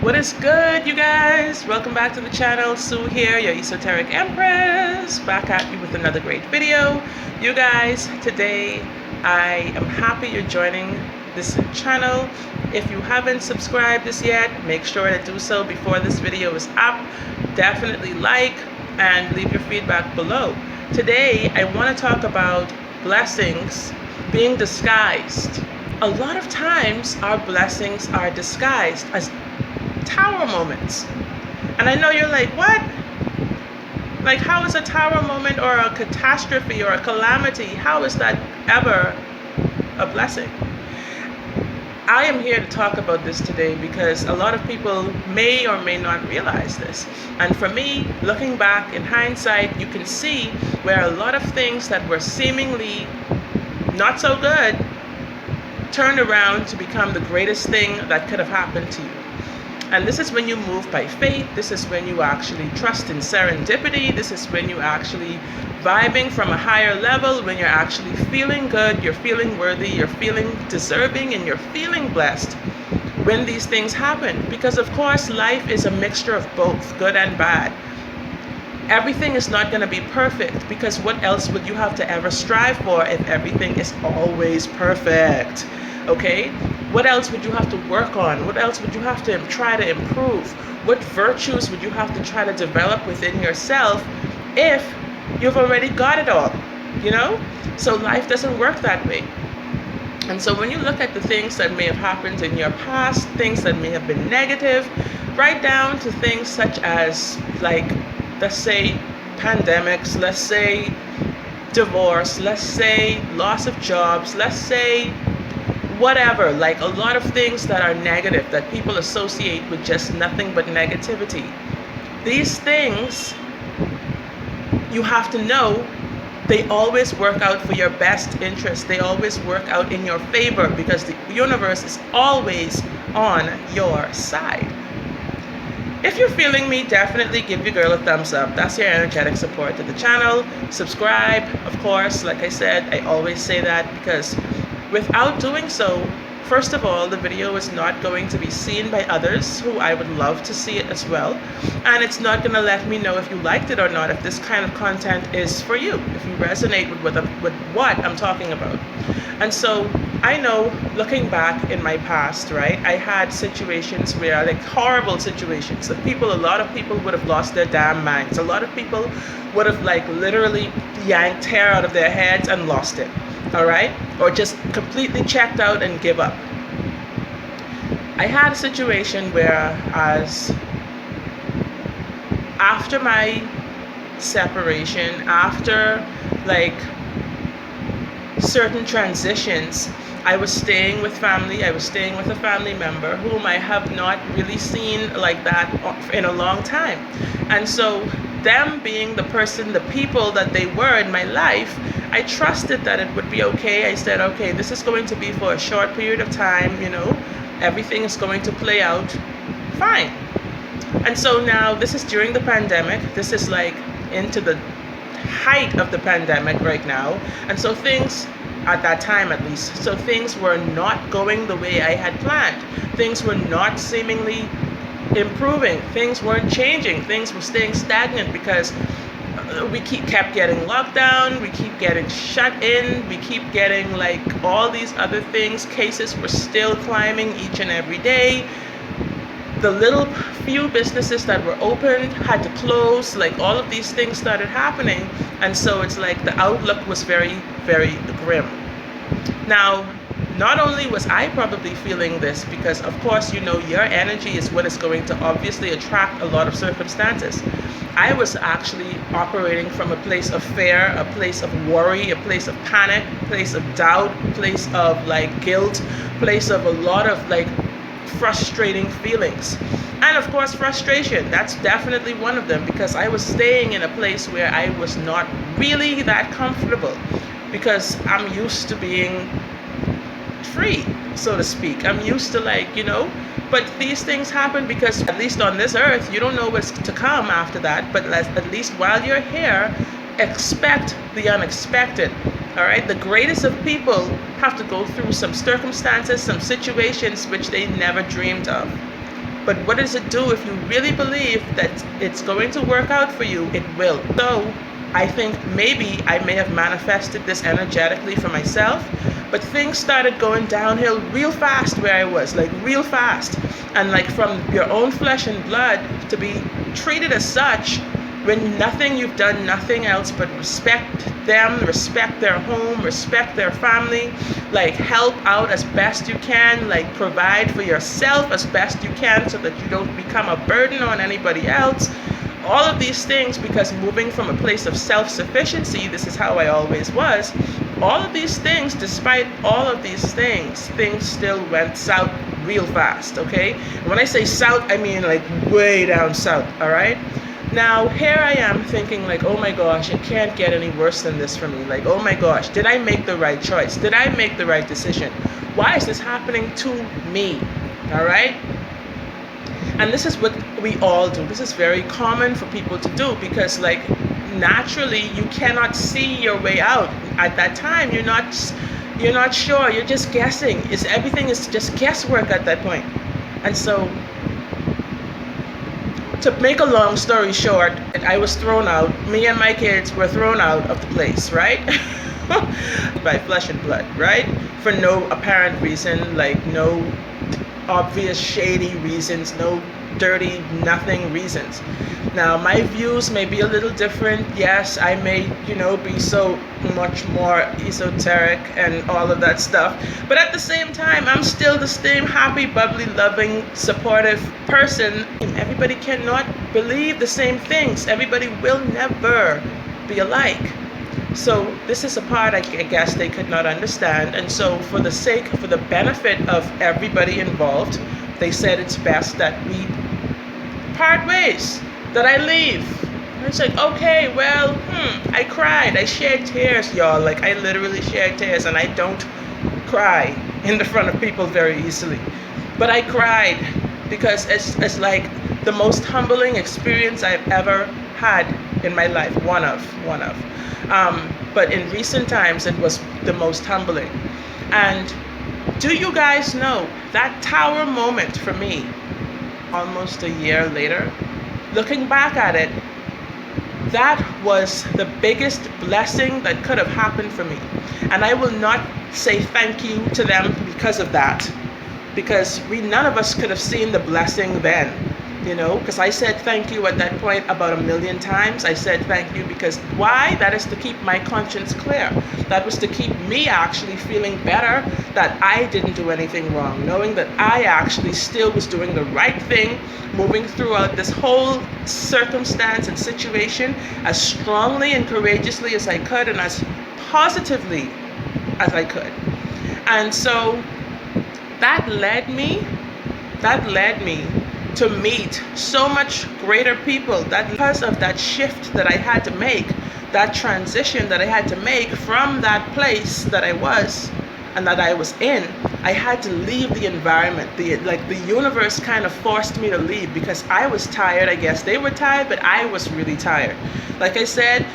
What is good, you guys? Welcome back to the channel. Sue here, your esoteric empress, back at you with another great video. You guys, today I am happy you're joining this channel. If you haven't subscribed this yet, make sure to do so before this video is up. Definitely like and leave your feedback below. Today I want to talk about blessings being disguised. A lot of times our blessings are disguised as tower moments. And I know you're like, what? Like, how is a tower moment or a catastrophe or a calamity, how is that ever a blessing? I am here to talk about this today because a lot of people may or may not realize this. And for me, looking back in hindsight, you can see where a lot of things that were seemingly not so good turned around to become the greatest thing that could have happened to you. And this is when you move by faith. This is when you actually trust in serendipity. This is when you actually vibing from a higher level, when you're actually feeling good, you're feeling worthy, you're feeling deserving, and you're feeling blessed when these things happen. Because of course, life is a mixture of both good and bad. Everything is not going to be perfect, because what else would you have to ever strive for if everything is always perfect? Okay? What else would you have to work on? What else would you have to try to improve? What virtues would you have to try to develop within yourself if you've already got it all? You know? So life doesn't work that way. And so when you look at the things that may have happened in your past, things that may have been negative, right down to things such as, like, let's say pandemics, let's say divorce, let's say loss of jobs, let's say whatever, like a lot of things that are negative that people associate with just nothing but negativity. These things, you have to know, they always work out for your best interest. They always work out in your favor because the universe is always on your side. If you're feeling me, definitely give your girl a thumbs up. That's your energetic support to the channel. Subscribe, of course. Like I said, I always say that because without doing so, first of all, the video is not going to be seen by others who I would love to see it as well. And it's not going to let me know if you liked it or not, if this kind of content is for you, if you resonate with what I'm talking about. And so I know, looking back in my past, right, I had situations where, like, horrible situations that a lot of people would have lost their damn minds. A lot of people would have, like, literally yanked hair out of their heads and lost it. All right? Or just completely checked out and give up. I had a situation where, as after my separation, after, like, certain transitions, I was staying with family. I was staying with a family member whom I have not really seen like that in a long time. And so them being the person, the people that they were in my life, I trusted that it would be okay. I said, okay, this is going to be for a short period of time, you know, everything is going to play out fine. And so now this is during the pandemic. This is like into the height of the pandemic right now. And so things, at that time at least, so things were not going the way I had planned. Things were not seemingly improving. Things weren't changing. Things were staying stagnant because we kept getting locked down, we keep getting shut in, we keep getting, like, all these other things. Cases were still climbing each and every day. The little few businesses that were open had to close. Like, all of these things started happening. And so it's like the outlook was very, very grim. Now, not only was I probably feeling this, because of course, you know, your energy is what is going to obviously attract a lot of circumstances. I was actually operating from a place of fear, a place of worry, a place of panic, a place of doubt, a place of, like, guilt, a place of a lot of, like, frustrating feelings. And of course, frustration, that's definitely one of them, because I was staying in a place where I was not really that comfortable, because I'm used to being free, so to speak. I'm used to, like, you know, but these things happen because, at least on this earth, you don't know what's to come after that. But at least while you're here, expect the unexpected. All right, the greatest of people have to go through some circumstances, some situations which they never dreamed of. But what does it do? If you really believe that it's going to work out for you, it will. So I think maybe I may have manifested this energetically for myself, but things started going downhill real fast where I was, like real fast. And like from your own flesh and blood to be treated as such, when you've done nothing else but respect them, respect their home, respect their family, like help out as best you can, like provide for yourself as best you can so that you don't become a burden on anybody else. All of these things, because moving from a place of self-sufficiency, this is how I always was, all of these things, despite all of these things still went south real fast, okay? And when I say south, I mean like way down south, all right? Now, here I am thinking like, oh my gosh, it can't get any worse than this for me. Like, oh my gosh, did I make the right choice? Did I make the right decision? Why is this happening to me? All right? And this is what we all do. This is very common for people to do because like naturally you cannot see your way out. At that time, you're not sure, you're just guessing. Everything is just guesswork at that point. And so to make a long story short, I was thrown out. Me and my kids were thrown out of the place, right? By flesh and blood, right? For no apparent reason, like no obvious shady reasons, no dirty nothing reasons. Now my views may be a little different. Yes, I may, be so much more esoteric and all of that stuff. But at the same time, I'm still the same happy, bubbly, loving, supportive person. Everybody cannot believe the same things. Everybody will never be alike. So this is a part I guess they could not understand. And so for the benefit of everybody involved, they said it's best that we part ways, that I leave. And it's like, okay, well, I cried. I shed tears, y'all. Like I literally shed tears, and I don't cry in the front of people very easily. But I cried because it's like the most humbling experience I've ever had in my life. One of. But in recent times, it was the most humbling. And do you guys know that tower moment for me, almost a year later, looking back at it, that was the biggest blessing that could have happened for me. And I will not say thank you to them because of that, because none of us could have seen the blessing then. Because I said thank you at that point about 1,000,000 times. I said thank you because why? That is to keep my conscience clear. That was to keep me actually feeling better that I didn't do anything wrong, knowing that I actually still was doing the right thing, moving throughout this whole circumstance and situation as strongly and courageously as I could and as positively as I could. And so that led me to meet so much greater people, that because of that shift that I had to make, that transition that I had to make from that place that I was and that I was in, I had to leave the environment. The universe kind of forced me to leave because I was tired. I guess they were tired, but I was really tired. Like I said,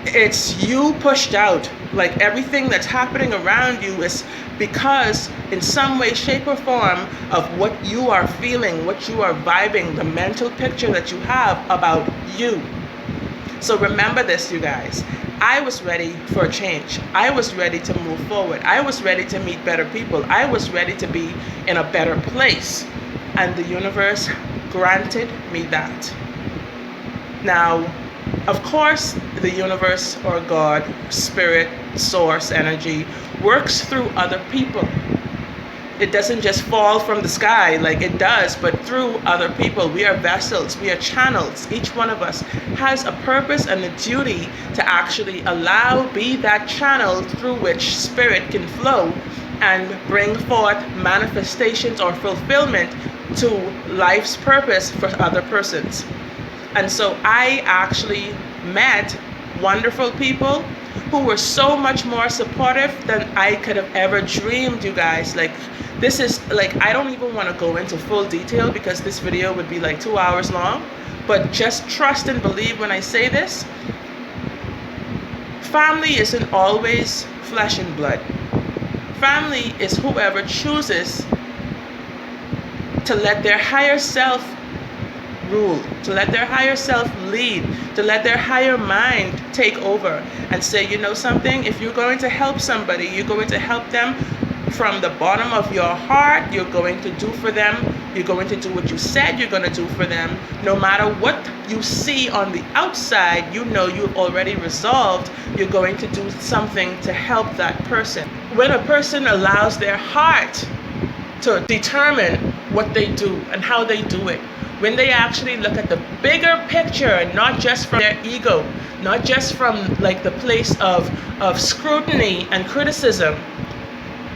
it's you pushed out. Like everything that's happening around you is because in some way, shape or form of what you are feeling, what you are vibing, the mental picture that you have about you. So remember this, you guys. I was ready for a change. I was ready to move forward. I was ready to meet better people. I was ready to be in a better place. And the universe granted me that. Now, of course, the universe or God, spirit, source, energy, works through other people. It doesn't just fall from the sky like it does, but through other people. We are vessels, we are channels. Each one of us has a purpose and a duty to actually be that channel through which spirit can flow and bring forth manifestations or fulfillment to life's purpose for other persons. And so I actually met wonderful people who were so much more supportive than I could have ever dreamed, you guys. Like, this is like, I don't even want to go into full detail because this video would be like 2 hours long, but just trust and believe when I say this. Family isn't always flesh and blood. Family is whoever chooses to let their higher self rule, to let their higher self lead, to let their higher mind take over and say, you know something, if you're going to help somebody, you're going to help them from the bottom of your heart. You're going to do for them. You're going to do what you said you're going to do for them. No matter what you see on the outside, you know you've already resolved. You're going to do something to help that person. When a person allows their heart to determine what they do and how they do it, when they actually look at the bigger picture, not just from their ego, not just from like the place of scrutiny and criticism,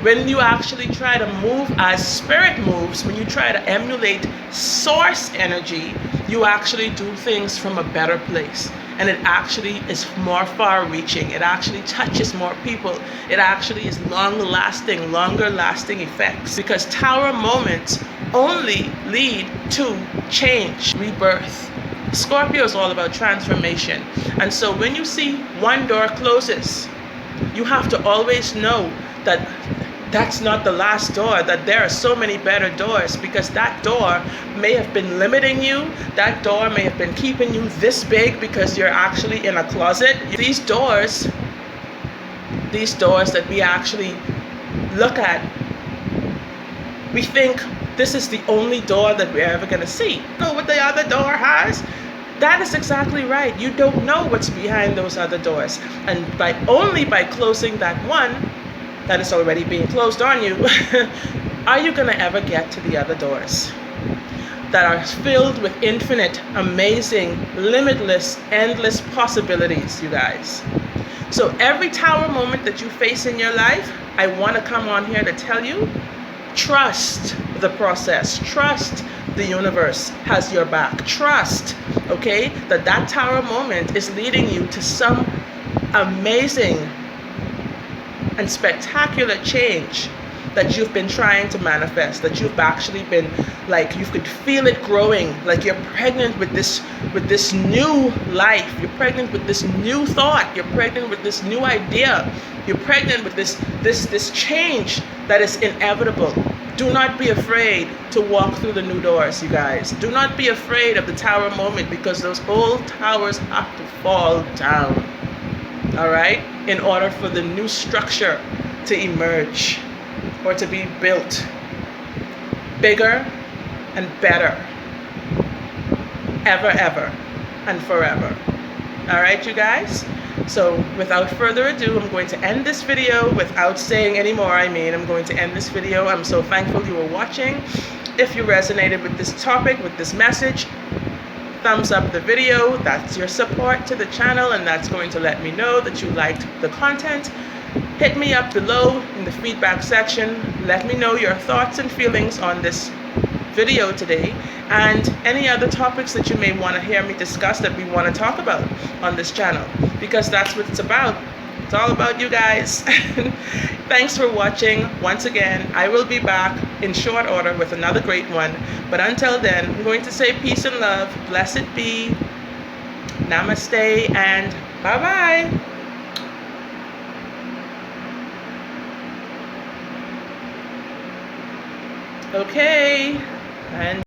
when you actually try to move as spirit moves, when you try to emulate source energy, you actually do things from a better place. And it actually is more far reaching. It actually touches more people. It actually is longer lasting effects. Because tower moments only lead to change, rebirth. Scorpio is all about transformation. And so when you see one door closes, you have to always know that that's not the last door, that there are so many better doors, because that door may have been limiting you. That door may have been keeping you this big because you're actually in a closet. These doors that we actually look at, we think this is the only door that we're ever going to see. Know what the other door has? That is exactly right. You don't know what's behind those other doors. And only by closing that one that is already being closed on you, are you going to ever get to the other doors that are filled with infinite, amazing, limitless, endless possibilities, you guys. So every tower moment that you face in your life, I want to come on here to tell you, trust the process. Trust the universe has your back. Trust, okay, that tower moment is leading you to some amazing and spectacular change that you've been trying to manifest, that you've actually been, like, you could feel it growing, like you're pregnant with this new life, you're pregnant with this new thought, you're pregnant with this new idea, you're pregnant with this change that is inevitable. Do not be afraid to walk through the new doors, you guys. Do not be afraid of the tower moment, because those old towers have to fall down, all right, in order for the new structure to emerge or to be built bigger and better, ever and forever. All right, you guys? So without further ado, I'm going to end this video without saying any more. I'm going to end this video. I'm so thankful you were watching. If you resonated with this topic, with this message, thumbs up the video. That's your support to the channel, and that's going to let me know that you liked the content. Hit me up below in the feedback section. Let me know your thoughts and feelings on this video today, and any other topics that you may want to hear me discuss, that we want to talk about on this channel, because that's what it's about. It's all about you guys. Thanks for watching. Once again, I will be back in short order with another great one. But until then, I'm going to say peace and love. Blessed be. Namaste and bye-bye. Okay. And